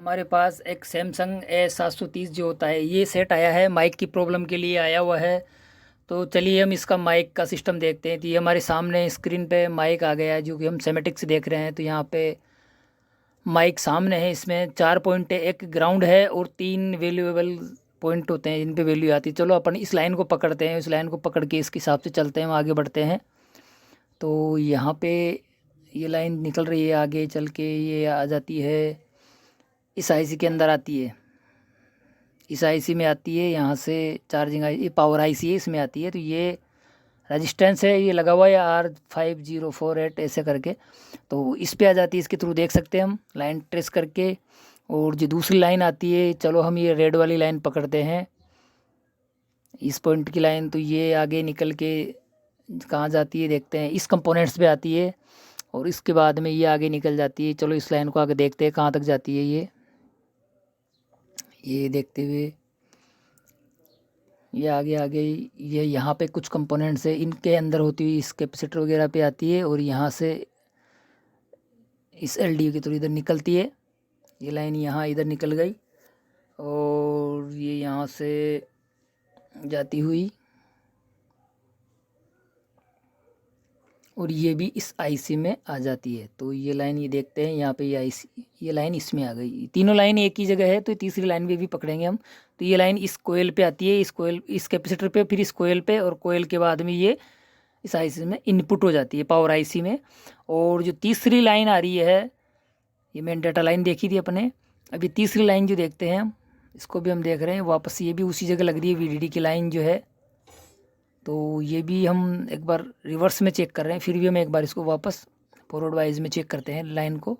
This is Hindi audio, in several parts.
हमारे पास एक सैमसंग A730 जो होता है ये सेट आया है, माइक की प्रॉब्लम के लिए आया हुआ है। तो चलिए हम इसका माइक का सिस्टम देखते हैं। तो ये हमारे सामने स्क्रीन पे माइक आ गया है जो कि हम सेमेटिक्स देख रहे हैं। तो यहाँ पे माइक सामने है, इसमें 4 पॉइंट, एक ग्राउंड है और 3 वैल्यूएबल पॉइंट होते हैं जिन पे वैल्यू आती है। चलो अपन इस लाइन को पकड़ते हैं, इस लाइन को पकड़ के इसके हिसाब से चलते हैं, हम आगे बढ़ते हैं। तो यहाँ पे ये लाइन निकल रही है, आगे चल के ये आ जाती है, इस आईसी के अंदर आती है, इस आईसी में आती है। यहाँ से चार्जिंग आई, ये पावर आईसी है, इसमें आती है। तो ये रजिस्टेंस है, ये लगा हुआ है R5048 ऐसे करके। तो इस पे आ जाती है, इसके थ्रू देख सकते हैं हम लाइन ट्रेस करके। और जो दूसरी लाइन आती है, चलो हम ये रेड वाली लाइन पकड़ते हैं, इस पॉइंट की लाइन। तो ये आगे निकल के कहाँ जाती है देखते हैं, इस कंपोनेंट्स पे आती है। और इसके बाद में ये आगे निकल जाती है। चलो इस लाइन को आगे देखते हैं कहाँ तक जाती है ये देखते हुए ये आगे आगे ये यहाँ पे कुछ कंपोनेंट्स है, इनके अंदर होती हुई इस कैपेसिटर वगैरह पे आती है। और यहाँ से इस एलडीओ के थ्रू इधर निकलती है। ये लाइन यहाँ इधर निकल गई और ये यहाँ से जाती हुई, और ये भी इस आईसी में आ जाती है। तो ये लाइन ये देखते हैं यहाँ पे, ये आईसी, ये लाइन इसमें आ गई। तीनों लाइन एक ही जगह है, तो तीसरी लाइन भी पकड़ेंगे हम। तो ये लाइन इस कोयल पे आती है, इस कोयल, इस कैपेसिटर पे, फिर इस कोयल पे, और कोयल के बाद में ये इस आईसी में इनपुट हो जाती है, पावर आईसी में। और जो तीसरी लाइन आ रही है, ये मेन डाटा लाइन देखी थी अपने, अभी तीसरी लाइन जो देखते हैं हम, इसको भी हम देख रहे हैं वापस, ये भी उसी जगह लग रही है, वीडीडी की लाइन जो है। तो ये भी हम एक बार रिवर्स में चेक कर रहे हैं, फिर भी हम एक बार इसको वापस फॉरवर्ड वाइज में चेक करते हैं लाइन को।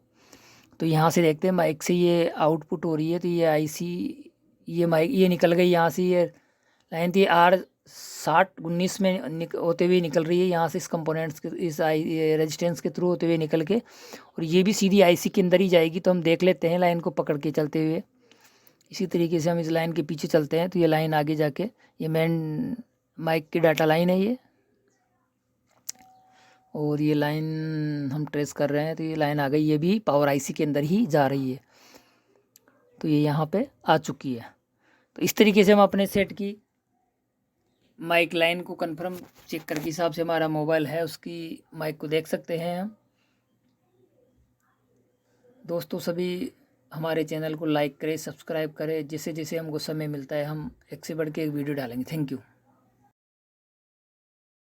तो यहाँ से देखते हैं माइक से ये आउटपुट हो रही है। तो ये आईसी, ये माइक, ये निकल गई यहाँ से, ये लाइन थी R6019 में होते हुए निकल रही है, यहाँ से इस कंपोनेंट्स के, इस रेजिस्टेंस के थ्रू होते हुए निकल के, और ये भी सीधी आईसी के अंदर ही जाएगी। तो हम देख लेते हैं लाइन को पकड़ के चलते हुए। इसी तरीके से हम इस लाइन के पीछे चलते हैं। तो ये लाइन आगे जाके, ये मेन माइक की डाटा लाइन है ये, और ये लाइन हम ट्रेस कर रहे हैं। तो ये लाइन आ गई, ये भी पावर आईसी के अंदर ही जा रही है। तो ये यहाँ पे आ चुकी है। तो इस तरीके से हम अपने सेट की माइक लाइन को कंफर्म चेक करके हिसाब से हमारा मोबाइल है उसकी माइक को देख सकते हैं हम। दोस्तों सभी हमारे चैनल को लाइक करें, सब्सक्राइब करें, जैसे जैसे हमको समय मिलता है हम एक से बढ़ के एक वीडियो डालेंगे। Thank you.